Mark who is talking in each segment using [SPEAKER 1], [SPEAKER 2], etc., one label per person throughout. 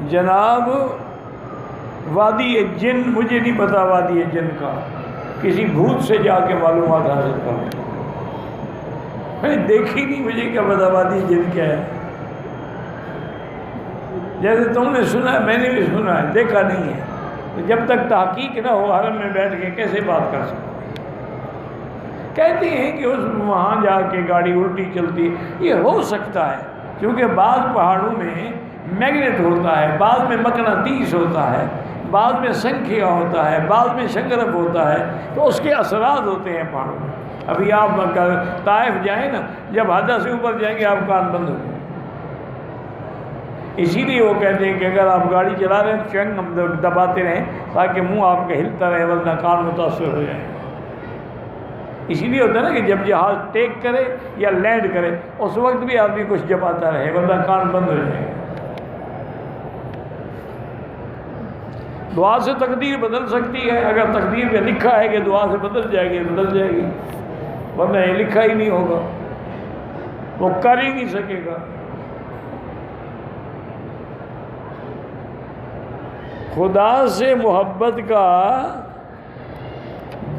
[SPEAKER 1] جناب وادی جن، مجھے نہیں پتا وادی جن کا، کسی بھوت سے جا کے معلومات حاصل کروں، میں دیکھی نہیں، مجھے کیا پتا وادی جن کیا ہے۔ جیسے تم نے سنا ہے میں نے بھی سنا ہے، دیکھا نہیں ہے، تو جب تک تحقیق نہ ہو حرم میں بیٹھ کے کیسے بات کر سکتے؟ کہتے ہیں کہ وہاں جا کے گاڑی الٹی چلتی، یہ ہو سکتا ہے کیونکہ بعض پہاڑوں میں میگنیٹ ہوتا ہے، بعض میں مقناطیس ہوتا ہے، بعض میں سنکھیا ہوتا ہے، بعض میں شنگرف ہوتا ہے، تو اس کے اثرات ہوتے ہیں پہاڑوں میں۔ ابھی آپ طائف جائیں نا، جب حد سے اوپر جائیں گے آپ کان بند ہو جائیں۔ اسی لیے وہ کہتے ہیں کہ اگر آپ گاڑی چلا رہے ہیں تو چنگ دباتے رہیں تاکہ منہ آپ کا ہلتا رہے، ورنہ کان متاثر ہو جائیں۔ اسی لیے ہوتا ہے نا کہ جب جہاز ٹیک کرے یا لینڈ کرے اس وقت بھی آدمی کچھ جباتا رہے، ورنہ کان بند ہو جائے۔ دعا سے تقدیر بدل سکتی ہے، اگر تقدیر میں لکھا ہے کہ دعا سے بدل جائے گی بدل جائے گی، ورنہ یہ لکھا ہی نہیں ہوگا، وہ کر ہی نہیں سکے گا۔ خدا سے محبت کا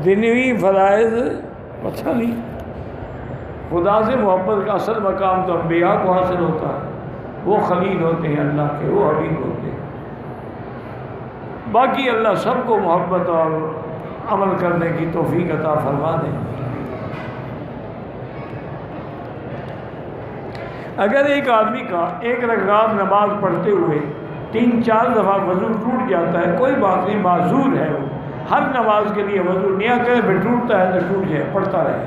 [SPEAKER 1] دنوی فرائض پتہ نہیں، خدا سے محبت کا اصل مقام تو انبیاء کو حاصل ہوتا ہے، وہ خلیل ہوتے ہیں اللہ کے، وہ حبیب ہوتے ہیں۔ باقی اللہ سب کو محبت اور عمل کرنے کی توفیق عطا فرما دے۔ اگر ایک آدمی کا ایک رکعت نماز پڑھتے ہوئے 3-4 دفعہ وضو ٹوٹ جاتا ہے، کوئی بات نہیں، معذور ہے، وہ ہر نماز کے لیے وضو نیا کرے، پھر ٹوٹتا ہے تو ٹوٹ جائے، پڑھتا رہے۔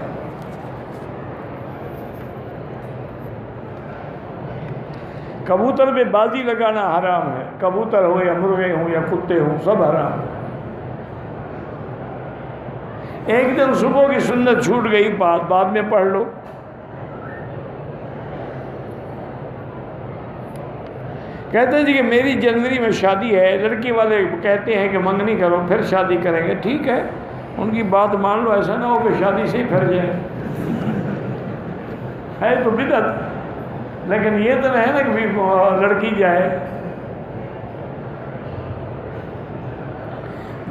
[SPEAKER 1] کبوتر پہ بازی لگانا حرام ہے، کبوتر ہو یا مرغے ہوں یا کتے ہوں سب حرام ہے۔ ایک دن صبح کی سنت چھوٹ گئی، بعد میں پڑھ لو۔ کہتے ہیں جی کہ میری جنوری میں شادی ہے، لڑکی والے کہتے ہیں کہ منگنی کرو پھر شادی کریں گے، ٹھیک ہے ان کی بات مان لو، ایسا نہ ہو کہ شادی سے ہی پھر جائے، ہے تو بدعت، لیکن یہ تو نہیں نا کہ لڑکی جائے۔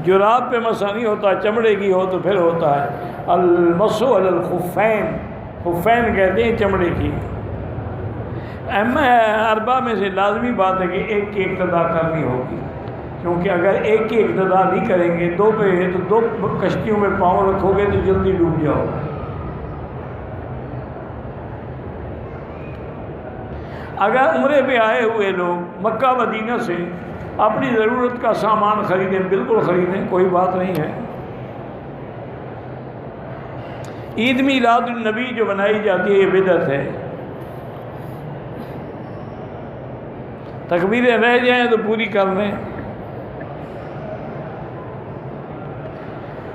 [SPEAKER 1] جراب پہ مسا نہیں ہوتا، چمڑے کی ہو تو پھر ہوتا ہے۔ المسو علی الخفین، خفین کہتے ہیں چمڑے کی۔ اربع میں سے لازمی بات ہے کہ ایک کی اقتداء کرنی ہوگی، کیونکہ اگر ایک کی اقتداء نہیں کریں گے، دو پہ ہے تو 2 کشتیوں میں پاؤں رکھو گے تو جلدی ڈوب جاؤ گے۔ اگر عمرے پہ آئے ہوئے لوگ مکہ مدینہ سے اپنی ضرورت کا سامان خریدیں، بالکل خریدیں، کوئی بات نہیں ہے۔ عید میلاد النبی جو بنائی جاتی ہے یہ بدعت ہے۔ تکبیریں رہ جائیں تو پوری کر لیں۔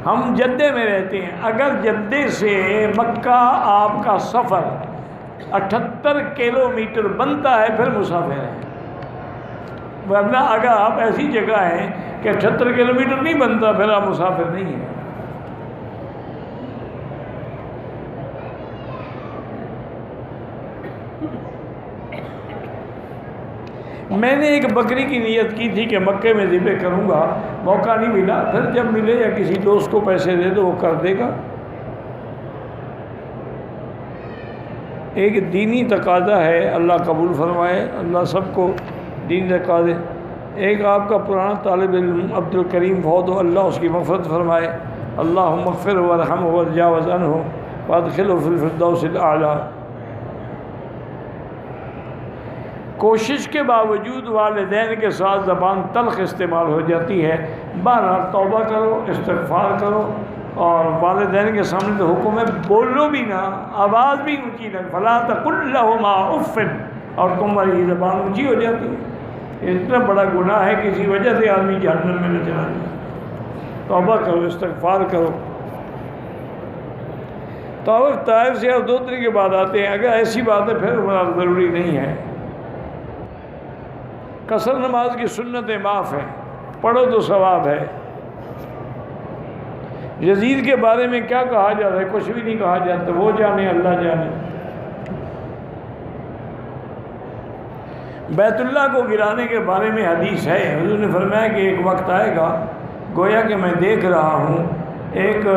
[SPEAKER 1] ہم جدے میں رہتے ہیں، اگر جدے سے مکہ آپ کا سفر 78 کلومیٹر بنتا ہے پھر مسافر ہیں، ورنہ اگر آپ ایسی جگہ ہیں کہ 78 کلومیٹر نہیں بنتا پھر آپ مسافر نہیں ہیں۔ میں نے ایک بکری کی نیت کی تھی کہ مکے میں ذبح کروں گا، موقع نہیں ملا، پھر جب ملے یا کسی دوست کو پیسے دے دو وہ کر دے گا۔ ایک دینی تقاضا ہے، اللہ قبول فرمائے، اللہ سب کو دینی تقاضے۔ ایک آپ کا پرانا طالب علم عبد الکریم فوت ہو، اللہ اس کی مغفرت فرمائے، اللہم اغفر وارحمہ وتجاوز عنہ وادخلہ فی الفردوس الاعلی۔ کوشش کے باوجود والدین کے ساتھ زبان تلخ استعمال ہو جاتی ہے، بہرحال توبہ کرو، استغفار کرو، اور والدین کے سامنے تو حکم ہے بولو بھی نہ، آواز بھی اونچی نہ، فلا تقل لہما اف، اور تمہاری زبان اونچی ہو جاتی ہے۔ اتنا بڑا گناہ ہے، کسی وجہ سے آدمی جہنم میں نہ چلا جائے۔ توبہ کرو، استغفار کرو۔ طائف سے آپ 2 دن کے بعد آتے ہیں، اگر ایسی بات ہے پھر ضروری نہیں ہے۔ قصر نماز کی سنتیں معاف ہیں، پڑھو تو ثواب ہے۔ یزید کے بارے میں کیا کہا جاتا ہے؟ کچھ بھی نہیں کہا جاتا، وہ جانے، اللہ جانے۔ بیت اللہ کو گرانے کے بارے میں حدیث ہے، حضور نے فرمایا کہ ایک وقت آئے گا گویا کہ میں دیکھ رہا ہوں ایک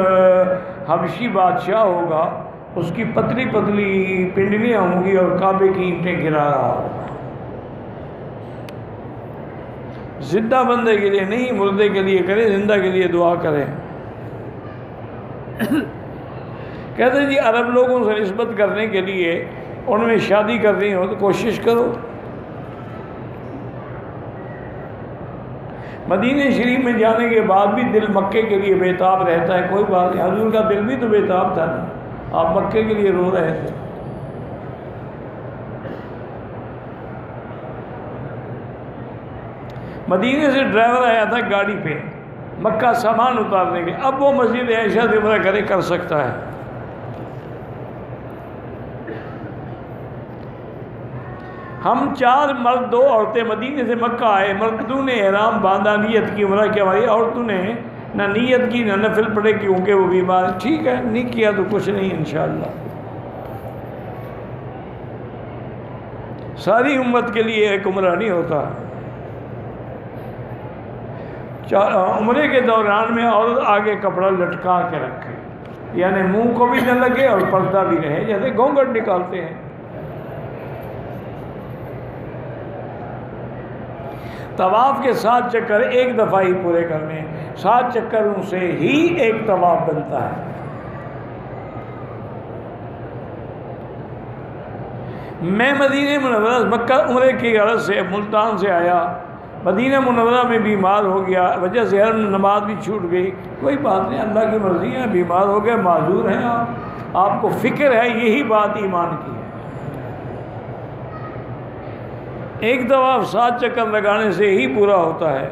[SPEAKER 1] حبشی بادشاہ ہوگا، اس کی پتلی پتلی پنڈلیاں ہوں گی اور کعبے کی اینٹیں گرا رہا ہوگا۔ زندہ بندے کے لیے نہیں، مردے کے لیے کرے، زندہ کے لیے دعا کرے۔ کہتے ہیں جی عرب لوگوں سے نسبت کرنے کے لیے ان میں شادی کرنی ہو تو کوشش کرو۔ مدینہ شریف میں جانے کے بعد بھی دل مکے کے لیے بےتاب رہتا ہے، کوئی بات نہیں، حضور کا دل بھی تو بےتاب تھا نا، آپ مکے کے لیے رو رہے تھے۔ مدینے سے ڈرائیور آیا تھا گاڑی پہ مکہ سامان اتارنے کے، اب وہ مسجد عائشہ سے عمرہ کرے کر سکتا ہے۔ ہم 4 مرد 2 عورتیں مدینے سے مکہ آئے، مردوں نے احرام باندھا، نیت کی عمرہ کیا، ہماری عورتوں نے نہ نیت کی نہ نفل پڑھے کیونکہ وہ بیمار، ٹھیک ہے نہیں کیا تو کچھ نہیں انشاءاللہ۔ ساری امت کے لیے ایک عمرہ نہیں ہوتا۔ عمرے کے دوران میں عورت آگے کپڑا لٹکا کے رکھے، یعنی منہ کو بھی نہ لگے اور پردہ بھی رہے، جیسے گھونگھٹ نکالتے ہیں۔ طواف کے 7 چکر ایک دفعہ ہی پورے کرنے، 7 چکروں سے ہی ایک طواف بنتا ہے۔ میں مدینہ منورہ مکہ عمرے کی غرض سے ملتان سے آیا، مدینہ منورہ میں بیمار ہو گیا، وجہ سے ہر نماز بھی چھوٹ گئی، کوئی بات نہیں، اللہ کی مرضی ہے، بیمار ہو گئے، معذور ہیں آپ کو فکر ہے، یہی بات ایمان کی ہے۔ ایک طواف 7 چکر لگانے سے ہی پورا ہوتا ہے۔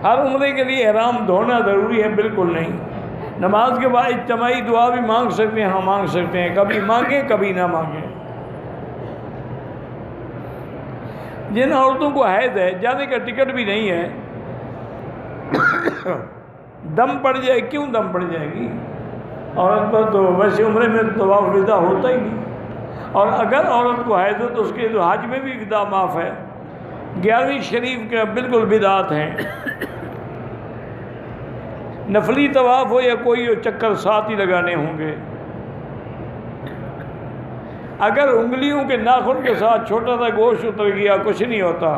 [SPEAKER 1] ہر عمرے کے لیے احرام دھونا ضروری ہے؟ بالکل نہیں۔ نماز کے بعد اجتماعی دعا بھی مانگ سکتے ہیں، ہاں مانگ سکتے ہیں، کبھی مانگیں کبھی نہ مانگیں۔ جن عورتوں کو حیض ہے، جانے کا ٹکٹ بھی نہیں ہے، دم پڑ جائے، کیوں دم پڑ جائے گی عورت پر؟ تو ویسے عمرے میں طواف ودا ہوتا ہی نہیں، اور اگر عورت کو حیض ہو تو اس کے تو حج میں بھی ودا معاف ہے۔ 11ویں شریف کے بالکل بدعات ہیں، نفلی طواف ہو یا کوئی ہو، چکر 7 ہی لگانے ہوں گے۔ اگر انگلیوں کے ناخن کے ساتھ چھوٹا سا گوشت اتر گیا کچھ نہیں ہوتا۔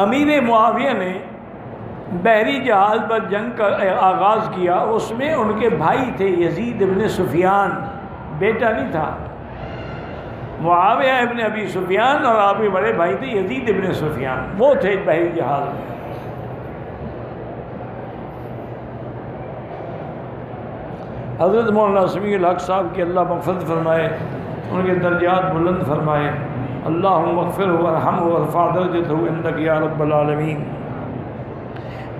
[SPEAKER 1] امیر معاویہ نے بحری جہاز پر جنگ کا آغاز کیا، اس میں ان کے بھائی تھے یزید ابن سفیان، بیٹا نہیں تھا۔ معاویہ ابن ابی سفیان اور آپ کے بڑے بھائی تھے یزید ابن سفیان، وہ تھے بحری جہاز میں۔ حضرت مولانا سمیع الحق صاحب کی اللہ مغفرت فرمائے، ان کے درجات بلند فرمائے۔ اللہم اغفرہ وارحمہ وارفع درجتہ عندک یا رب العالمین۔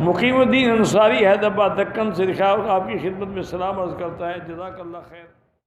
[SPEAKER 1] مقیم الدین انصاری حیدرآباد دکن سے لکھا، آپ کی خدمت میں سلام عرض کرتا ہے، جزاک اللہ خیر۔